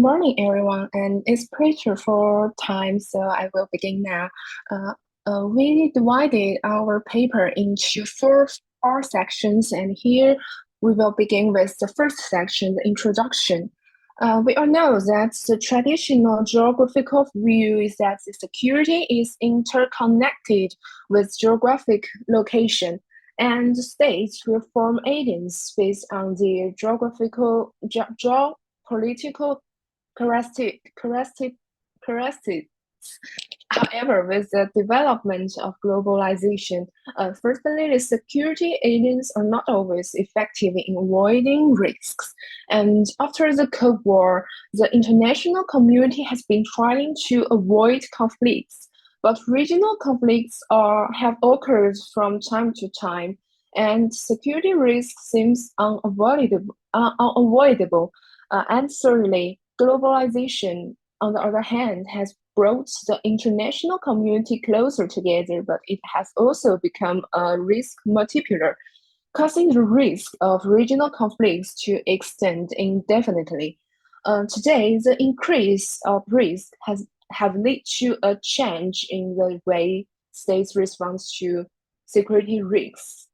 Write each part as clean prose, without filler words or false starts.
morning, everyone, and it's pressure for time, so I will begin now. We divided our paper into four sections, and here we will begin with the first section, the introduction. We all know that the traditional geographical view is that the security is interconnected with geographic location, and the states will form agents based on their geographical, geopolitical characteristics. However, with the development of globalization, firstly, the security agents are not always effective in avoiding risks. And after the Cold War, the international community has been trying to avoid conflicts, but regional conflicts have occurred from time to time, and security risk seems unavoidable. And thirdly, globalization, on the other hand, has brought the international community closer together, but it has also become a risk multiplier, causing the risk of regional conflicts to extend indefinitely. Today, the increase of risk have led to a change in the way states respond to security risks.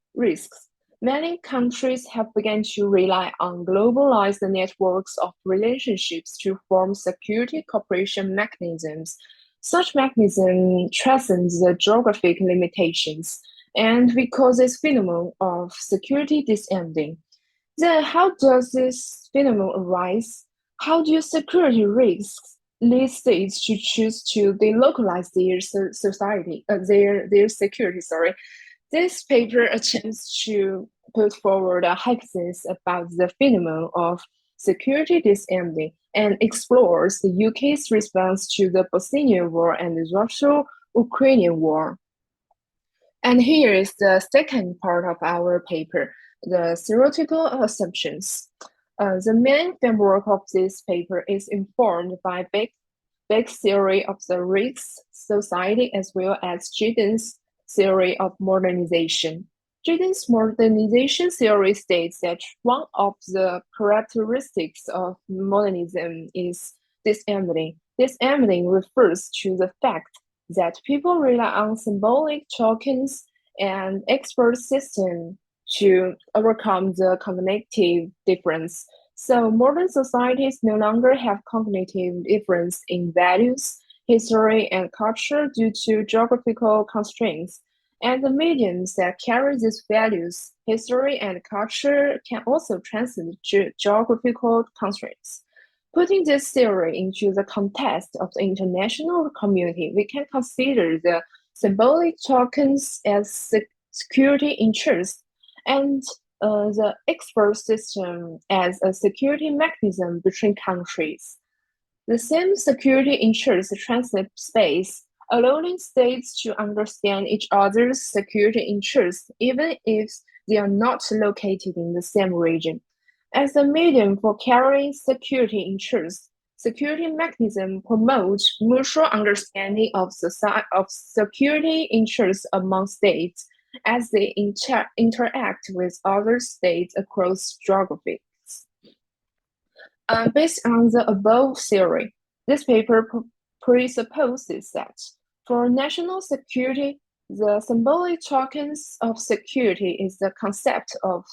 Many countries have begun to rely on globalized networks of relationships to form security cooperation mechanisms. Such mechanisms transcend the geographic limitations, and we call this phenomenon of security disending. Then, how does this phenomenon arise? How do security risks lead states to choose to delocalize their society, their security? Sorry, this paper attempts to put forward a hypothesis about the phenomenon of security disending and explores the UK's response to the Bosnian War and the Russian-Ukrainian War. And here is the second part of our paper, the theoretical assumptions. The main framework of this paper is informed by big theory of the risk society as well as Giddens' theory of modernization. Giddens' modernization theory states that one of the characteristics of modernism is disembedding. Disembedding refers to the fact that people rely on symbolic tokens and expert systems to overcome the cognitive difference. So modern societies no longer have cognitive difference in values, history, and culture due to geographical constraints. And the mediums that carry these values, history, and culture can also transcend geographical constraints. Putting this theory into the context of the international community, we can consider the symbolic tokens as security interests and the expert system as a security mechanism between countries. The same security interests transcend space, allowing states to understand each other's security interests even if they are not located in the same region. As a medium for carrying security interests, security mechanisms promote mutual understanding of security interests among states as they interact with other states across geographies. Based on the above theory, this paper presupposes that for national security, the symbolic tokens of security is the concept of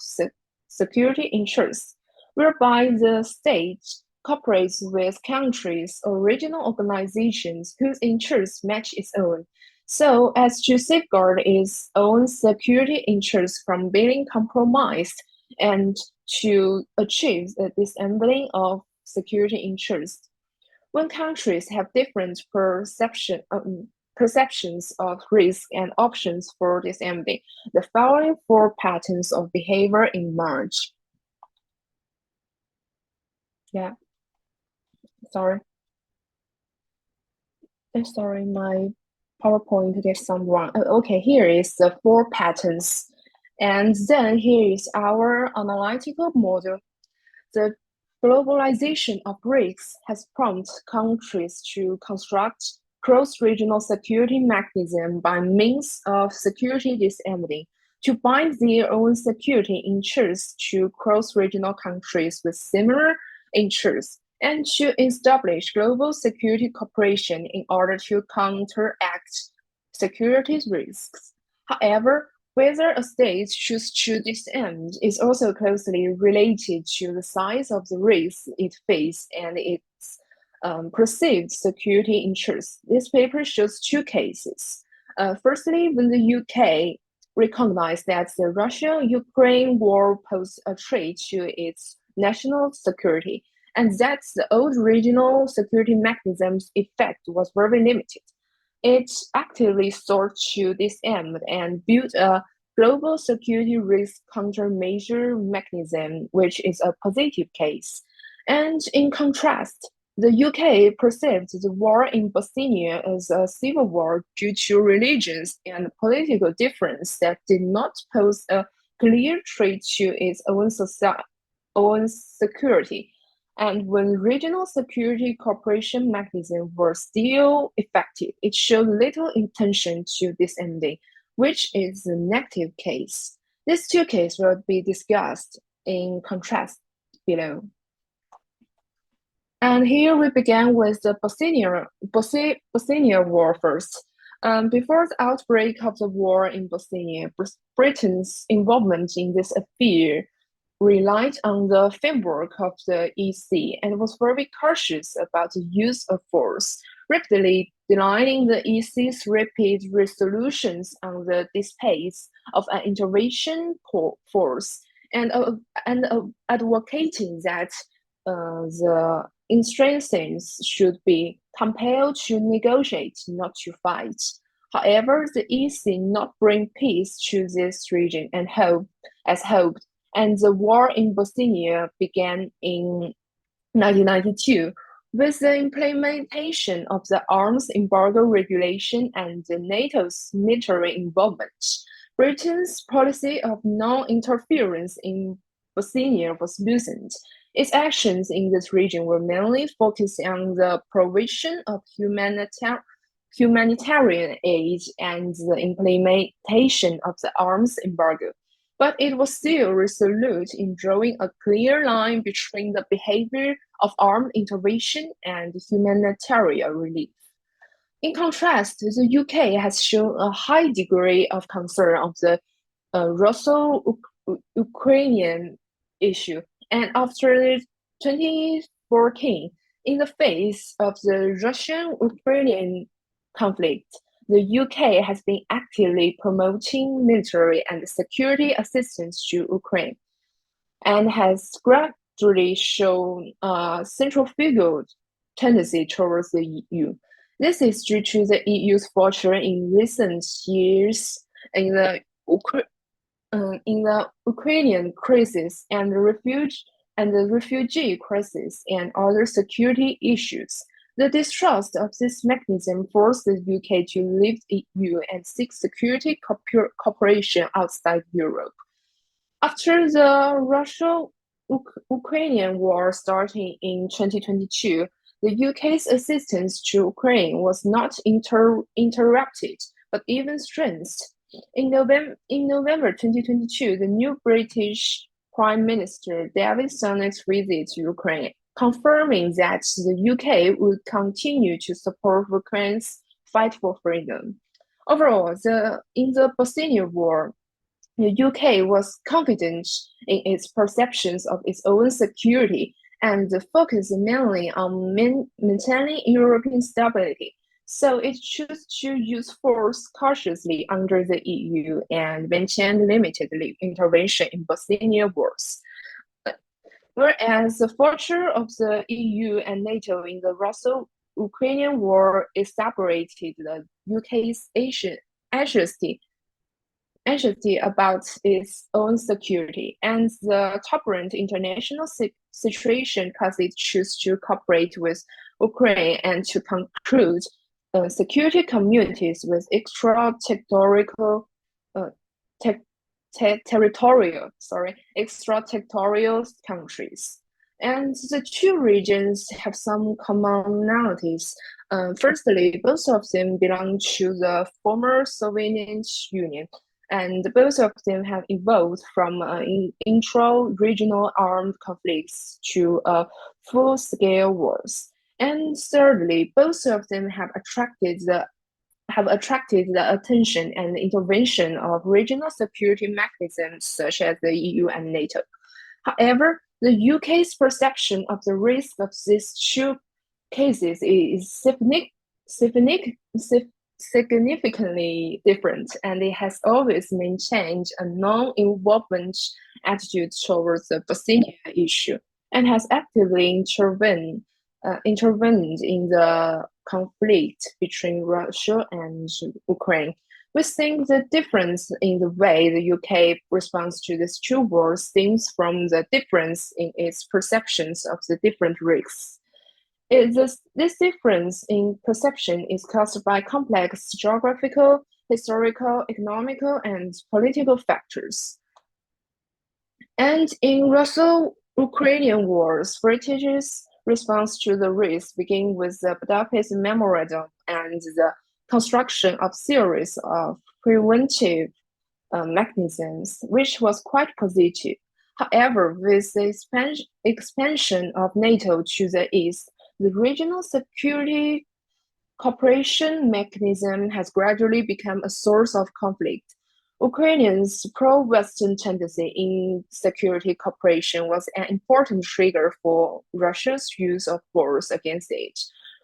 security interests, whereby the state cooperates with countries or regional organizations whose interests match its own, so as to safeguard its own security interests from being compromised and to achieve the disembedding of security interests. When countries have different perceptions of risk and options for disembedding, the following four patterns of behavior emerge. Yeah, sorry. Sorry, my PowerPoint gets some wrong. Okay, here is the four patterns. And then here is our analytical model. The globalization of risks has prompted countries to construct cross-regional security mechanisms by means of security disembedding to bind their own security interests to cross-regional countries with similar interests and to establish global security cooperation in order to counteract security risks. However, whether a state chooses to disarm is also closely related to the size of the risk it faces and its perceived security interests. This paper shows two cases. Firstly, when the UK recognized that the Russia-Ukraine war posed a threat to its national security, and that the old regional security mechanism's effect was very limited. It actively sought to disarm and build a global security risk countermeasure mechanism, which is a positive case. And in contrast, the UK perceived the war in Bosnia as a civil war due to religious and political difference that did not pose a clear threat to its own security. And when regional security cooperation mechanisms were still effective, it showed little intention to disending, which is the negative case. These two cases will be discussed in contrast below. And here we began with the Bosnia War first. Before the outbreak of the war in Bosnia, Britain's involvement in this affair relied on the framework of the EC and was very cautious about the use of force, rapidly denying the EC's rapid resolutions on the disputes of an intervention force and advocating that the insurgents should be compelled to negotiate, not to fight. However, the EC not bring peace to this region and hoped, and the war in Bosnia began in 1992 with the implementation of the arms embargo regulation and NATO's military involvement. Britain's policy of non-interference in Bosnia was loosened. Its actions in this region were mainly focused on the provision of humanitarian aid and the implementation of the arms embargo. But it was still resolute in drawing a clear line between the behavior of armed intervention and humanitarian relief. In contrast, the UK has shown a high degree of concern of the Russo-Ukrainian issue, and after 2014, in the face of the Russian-Ukrainian conflict, the UK has been actively promoting military and security assistance to Ukraine and has gradually shown a centrifugal tendency towards the EU. This is due to the EU's fortune in recent years in the Ukrainian crisis and the refugee crisis and other security issues. The distrust of this mechanism forced the UK to leave the EU and seek security cooperation outside Europe. After the Russo-Ukrainian war starting in 2022, the UK's assistance to Ukraine was not interrupted, but even strengthened. In November 2022, the new British Prime Minister David Sunak's visit to Ukraine, confirming that the UK would continue to support Ukraine's fight for freedom. Overall, in the Bosnia War, the UK was confident in its perceptions of its own security and focused mainly on maintaining European stability. So it chose to use force cautiously under the EU and maintain limited intervention in Bosnian wars. Whereas the fortune of the EU and NATO in the Russo-Ukrainian war exacerbated the UK's anxiety about its own security, and the turbulent international situation caused it choose to cooperate with Ukraine and to conclude security communities with extraterritorial countries. And the two regions have some commonalities. Firstly, both of them belong to the former Soviet Union, and both of them have evolved from intra-regional armed conflicts to full-scale wars. And thirdly, both of them have attracted the attention and intervention of regional security mechanisms such as the EU and NATO. However, the UK's perception of the risk of these two cases is significantly different, and it has always maintained a non-involvement attitude towards the Bosnia issue and has actively intervened in the conflict between Russia and Ukraine. We think the difference in the way the UK responds to these two wars stems from the difference in its perceptions of the different risks. This difference in perception is caused by complex geographical, historical, economical, and political factors. And in Russo-Ukrainian wars, British response to the risk began with the Budapest Memorandum and the construction of series of preventive mechanisms, which was quite positive. However, with the expansion of NATO to the east, the regional security cooperation mechanism has gradually become a source of conflict. Ukrainians' pro-Western tendency in security cooperation was an important trigger for Russia's use of force against it.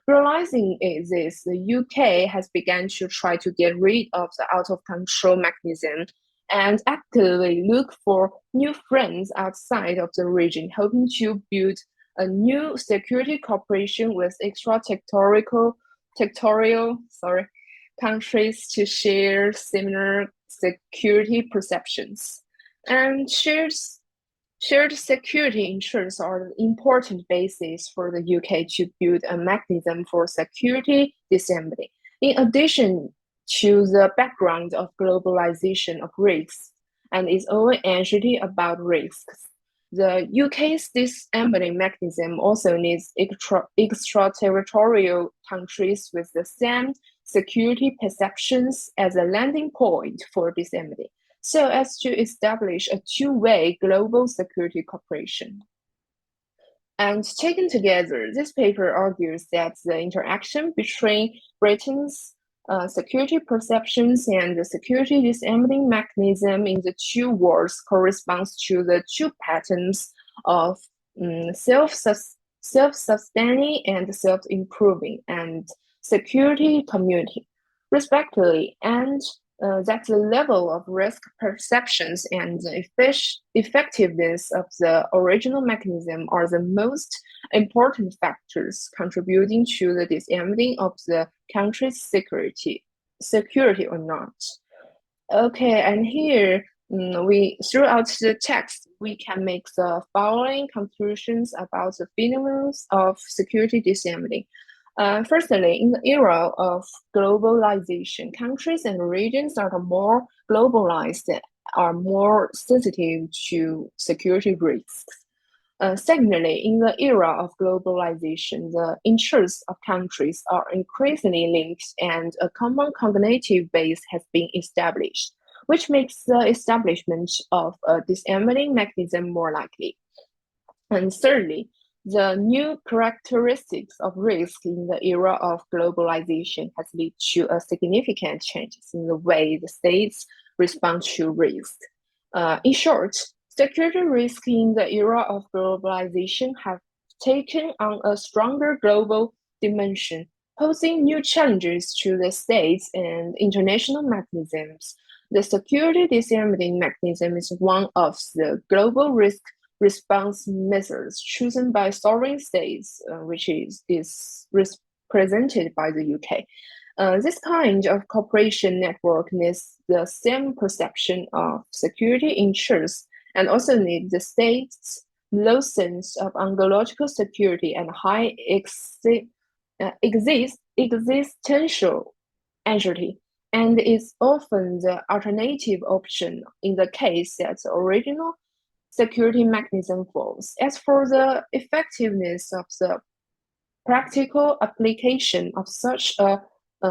Realizing this, the UK has begun to try to get rid of the out-of-control mechanism and actively look for new friends outside of the region, hoping to build a new security cooperation with extraterritorial countries to share similar security perceptions. And shared security interests are an important basis for the UK to build a mechanism for security disembedding. In addition to the background of globalization of risks and its own anxiety about risks, the UK's disembedding mechanism also needs extraterritorial countries with the same security perceptions as a landing point for disembedding, so as to establish a two-way global security cooperation. And taken together, this paper argues that the interaction between Britain's security perceptions and the security disembedding mechanism in the two wars corresponds to the two patterns of self-sustaining and self-improving and security community, respectively, and that the level of risk perceptions and the effectiveness of the original mechanism are the most important factors contributing to the disembedding of the country's security or not. Okay, and here throughout the text, we can make the following conclusions about the phenomena of security disembedding. Firstly, in the era of globalization, countries and regions that are more globalized are more sensitive to security risks. Secondly, in the era of globalization, the interests of countries are increasingly linked and a common cognitive base has been established, which makes the establishment of a disembedding mechanism more likely. And thirdly, the new characteristics of risk in the era of globalization has led to a significant changes in the way the states respond to risk. In short, security risk in the era of globalization have taken on a stronger global dimension, posing new challenges to the states and international mechanisms. The security disembedding mechanism is one of the global risk response methods chosen by sovereign states, which is represented by the UK. This kind of cooperation network needs the same perception of security interests and also needs the state's low sense of ontological security and high existential anxiety, and is often the alternative option in the case that the original security mechanism falls. As for the effectiveness of the practical application of such a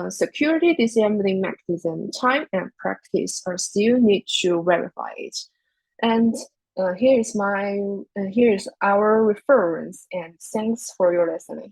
security disabling mechanism, time and practice are still need to verify it. And here's our reference, and thanks for your listening.